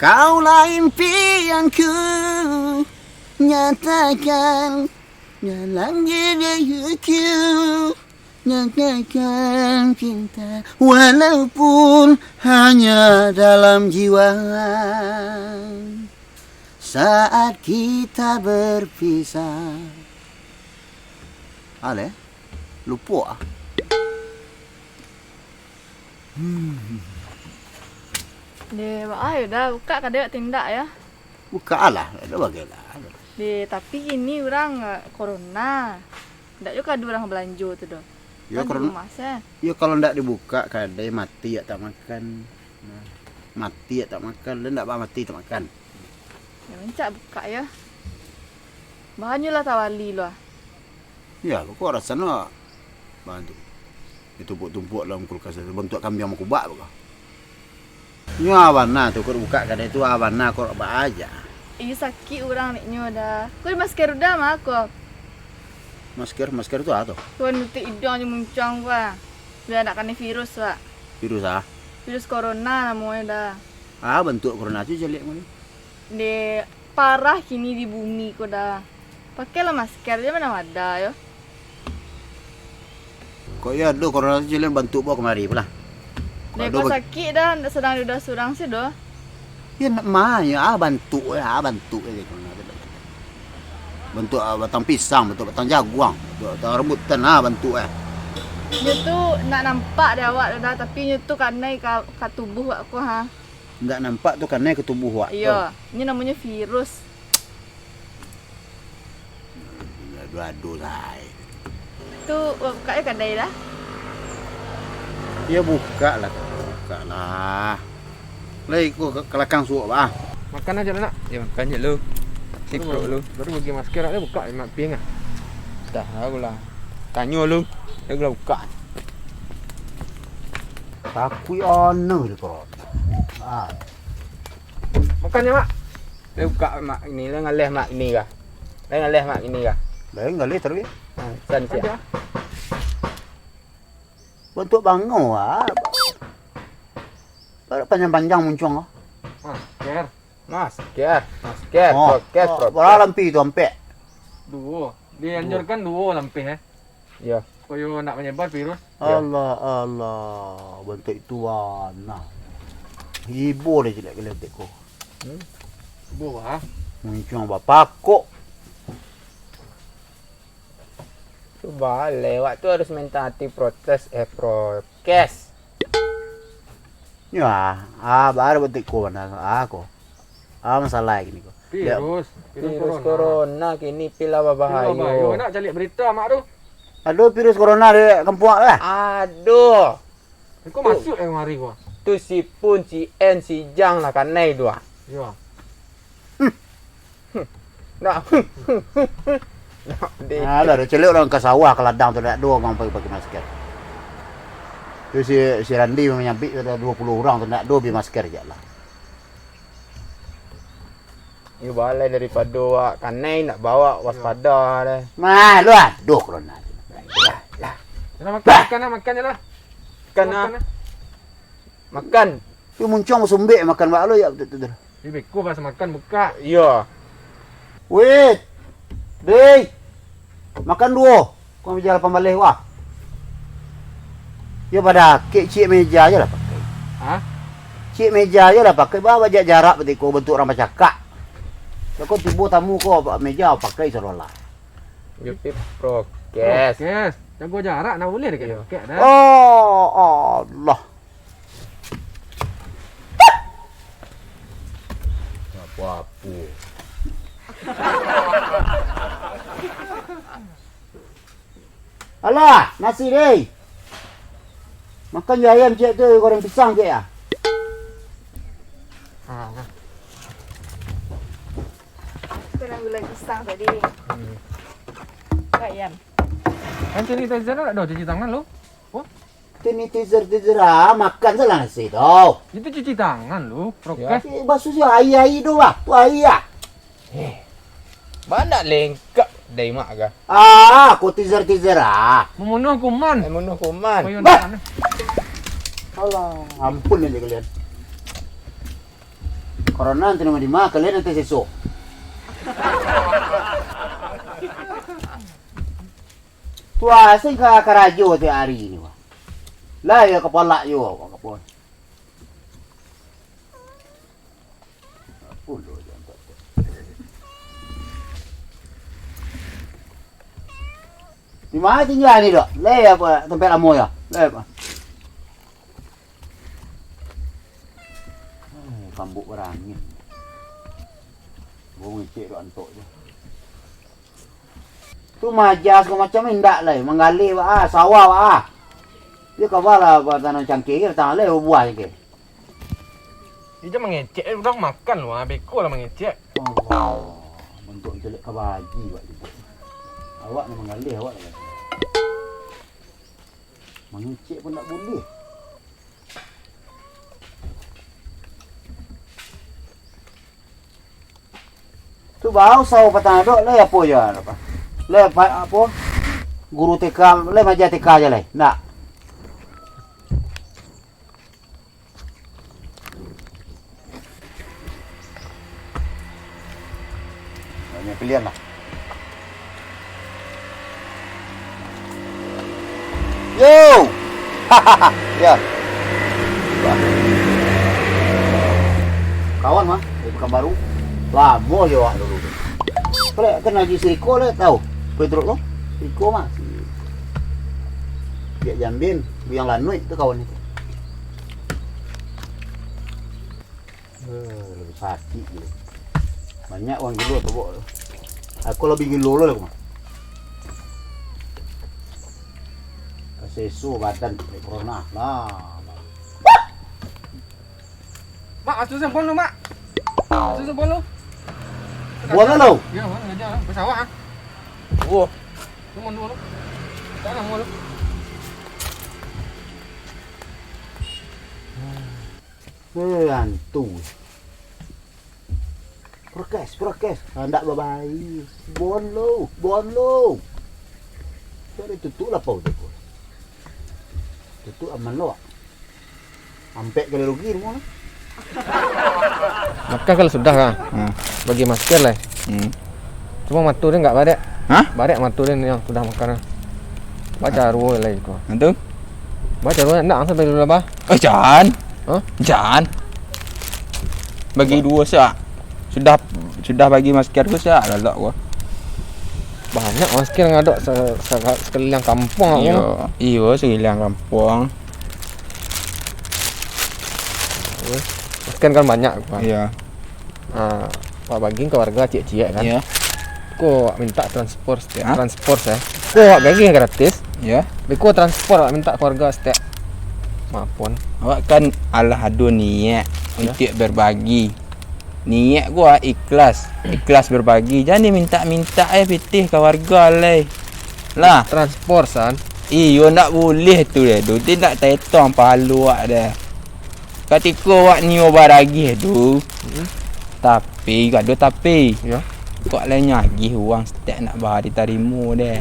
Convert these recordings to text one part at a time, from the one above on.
Kaulah impianku, nyatakan dalam diriku, nyatakan cinta walaupun hanya dalam jiwa. Saat kita berpisah. Ale, lupa. Dia ayo dah buka kada tindak ya. Buka lah, ada bagaimana. Tapi ini orang corona. Ndak juga ada orang belanja tu dah. Ya corona. Ya kalau ndak dibuka kadai mati ya tak makan. Nah, mati ya tak makan, dan ndak mati tak makan. Ya mencak buka ya. Bahannya lah tawali lah. Ya, kau rasa nak bantu. Ditumpuk-tumpuk dalam kulkas itu bentuk kambing sama kubak bukan? Ya warna tu kau buka kadai tu warna kau apa aja. Iya sakit orang niknya dah. Kau ada masker dah mah aku. Masker tu apa tu? Kau nutup hidung je muncang gua. Biar nak kena virus pak. Virus ah? Virus corona namanya dah. Ah bentuk corona tu jelek mana? Dia parah kini di bumi kau dah. Pakailah masker je mana ada yo. Kau ya do corona tu jelek bentuk bawa kemari pula. Dia kau sakit dah, sedang dah surang sih doh. Ya nak mah ya bentuk ya corona tu. Bentuk batang pisang, bentuk batang jaguang, batang rambutan bentuk Dia tu nak nampak dia awak dah tapi dia tu kanai kat tubuh aku ha. Enggak nampak tu kanai ke tubuh awak. Iya, ini namanya virus. Aduh say. Tu buka ya kadai dah. Ya buka lah. Lai ku ke belakang suap ah. Makan aja nak. Ya makan je lu. Sikrok lu. Baru bagi masker ada buka mak piang ah. Dah lah. Tanya lu. Dia gula buka. Takui ono dia kau. Ah. Makan je mak. Dia buka mak ini lah ngalih mak ini kah. Dia ngalih mak ini kah. Lai ngalih terus. Ha, san sia. Bentuk bangau panjang-panjang muncung ah. Masker. Prokes. Berapa lampi tu sampai? Dua. Dianjurkan dua lampih Ya. Koyo nak menyebar virus. Allah. Bentuk itu warna. Hibur dia jelek geletek ko. Buah. Muncung apa kok? Coba lewat tu harus minta hati prokes. Ya, baru bentuk ko mana aku. Masalah gini ko. Virus corona kini pila bahaya. Nak cari berita mak tu. Aduh, virus corona di kampung lah. Aduh. Kau masuk yang mari gua. Tu si Pun, si En, si Jang lah kan naik dua. Ya. Nak. Ada celuk orang ke sawah ke ladang tu nak dua orang pakai masker. Tu si Randi menyampi ada 20 orang tu nak dua masker je lah. You balai daripada wak kanai nak bawa waspada dah. Mah lu aduh corona. Lah. Makan je lah. Makan. Tu muncung sumbek makan bak lu ya betul. Ni beku pas makan buka. Ya. Wait. Dei. Makan dua. Kau berjalan pembalik wah. Ya pada cik meja je lah pakai. Ha? Cik meja je lah pakai. Bawa jarak betul kau bentuk orang cakap. Kau tiba tamu kau meja pakai seolah. YouTube prokes. Jaga jarak nak boleh dekat pakai dah. Oh, Allah. Apa-apa. Alah, nasi deh. Makan je ayam cik tu goreng pisang cik ah. Kita nak gula pisang tadi. Ayam. Kan sanitizer nak dah cuci tangan lu. Sanitizer makan salah nasi tu. Itu cuci tangan lu, prokes. Basuh si air tu ah. Tu air ah. Banyak lengkap dari mak ke? Aku teaser ah. Membunuh kuman. Bah. Allah, ampun ni kalian. Corona nanti nama di mana kalian nanti sesok. Tua sing ka karajo ti hari ini wah. Lah ya kepala yo kapon. Ulo jangan. Di mana tinggal ni dok? Lah apa tempat amo ya? Lah apa? Kambuk berangin. Bunyi cik dok antok je. Tu majas kau macam indak lah, menggali sawah dia kawala buat tanam cangkir, tanam le buah je. Dia mengecek udah makan lu, beko lah mengecek. Oh, bentuk jelek kabaji buat itu. Awak nak menggali awak lah. Mengecek pun tak boleh. Tu bau sawo patang dok le apa je apa. Le apa? Guru TK, le majar TK je le. Nak. Banyak pilihan lah. Yo. Ya. Kawan mah, bukan baru. Lama je awak dulu. Kalau kena haji Siriko le tahu. Pedro lo. Siriko mah. Biak Jambin, yang Lanui tu kawan itu. Lebih sakit gitu. Banyak orang gilo tu bawa. Aku lebih gilo lah aku mah. Kesesu badan corona lah. Mak, asuh sempon lu, Mak. Asuh sempon lu. Buat lo. Ya, Mak, ngajar lah. Bersawak ah. Oh. Sempon lu. Jangan mau lu. Hantu. Prokes. Hendak babai. Bon lo. Jadi tutup lah pau tu. Tutup aman lo. Sampai kali rugi semua. Maka kalau sudah kan, bagi masker lah. Cuma matu dia enggak badek. Hah? Badek matu dia yang sudah makan. Baca ruah lah itu. Itu? Baca ruah enggak sampai dulu apa? Oh, jangan. Hah? Jangan. Bagi dua sak. Sudah bagi masker tu sak dah gua. Banyak masker yang ada sekeliling kampung Iyo sekeliling kampung. Masker kan banyak kan. Iya. Pak bagi ke warga cik-cik kan. Iya. Kau minta transport setiap. Hah? Transport saya. Kau bagi gratis. Ya. Kau transport minta keluarga setiap. Maafkan. Awak kan Allah ada niat untuk berbagi. Niat gua ikhlas berbagi. Jangan minta-minta pitih ke warga leh. Lah, Transport san. iyo nak boleh tu dah. Tu tidak tetong palu awak dah. Ketika awak ni baragi tu. Tapi gak ada tapi. Ya. Kok lain nyagih uang setiap nak bahar diterima dah.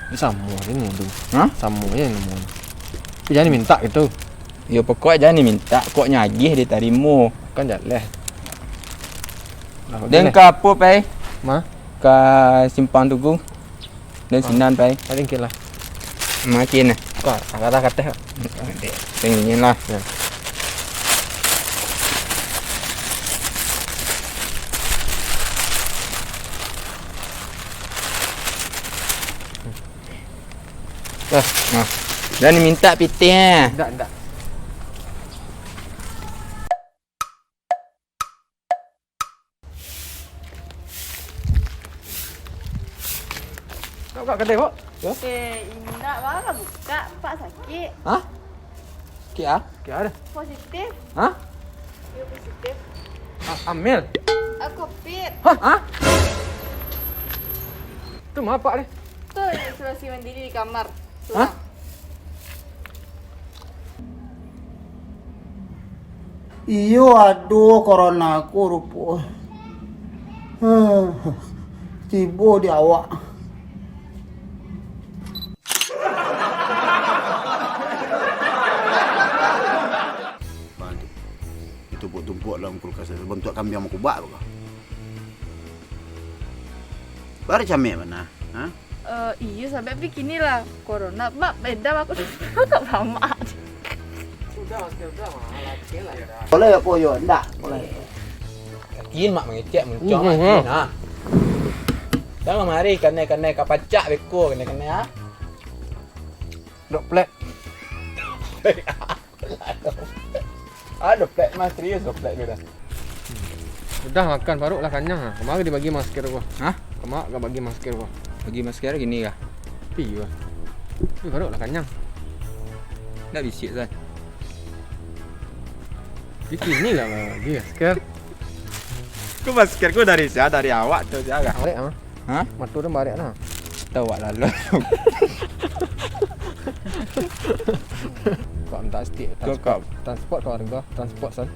Ini sama je ni tu. Hah? Sama je ni. Tapi jangan minta gitu. Ya pokok jangan minta kok nyagih diterima. Kan jalan. Dan ke apa pai? Ma, Ke simpang tugu. Dan sinan pai. paling kira lah. Makin lah. Kau kata-kata. Tinggiin lah. Ya. Nah. Dan minta pitih Enggak. Kau buka kedai kok? Ya. Indah baru buka, Pak sakit. Hah? Sikit ah? Sikit ada. Positif. Hah? Ya positif. Amil. Covid. Hah? Tu mah apa ni? Tu isolasi mandiri di kamar. Tu. Hah? Iyo aduh corona aku rupo. Tiba di awak. tumpuk dalam kulkas itu bentuk kambing sama kubak apa? Baru camik mana? Ha? Iya sampai begini lah corona. Mak beda aku tak paham. Sudah masker sudah malah lah ya. Boleh ya koyo? Enggak, boleh. Kin mak mengecek muncak mak kin ha. Jangan mari kanai kapacak beko kanai ha. Dok plek. Ada plek mas serius plek dia dah. Udah makan baru lah kenyang ah. Kemarin dia bagi masker gua. Hah? Kemarin enggak bagi masker gua. Bagi masker gini kah? Iya. Tapi baru lah kenyang. Dah bisik Zan. Di sini lah bagi masker. Ku maskerku dari awak tu jaga. Balik ah. Ha? Matu dah balik nah. Tahu awak lalu. Kau minta stick transport kau harga transport san.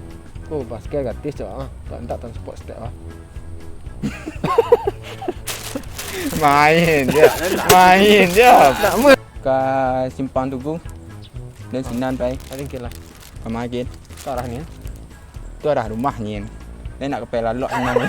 Kau masker gratis cak ah. Tak minta transport stick ah. Main dia. Tak mau. Ke simpang Tugu dan Sinan pai. Paling lah. Kemarin Ke arah ni. tu arah rumahnya. Dia nak ke pelalok ni.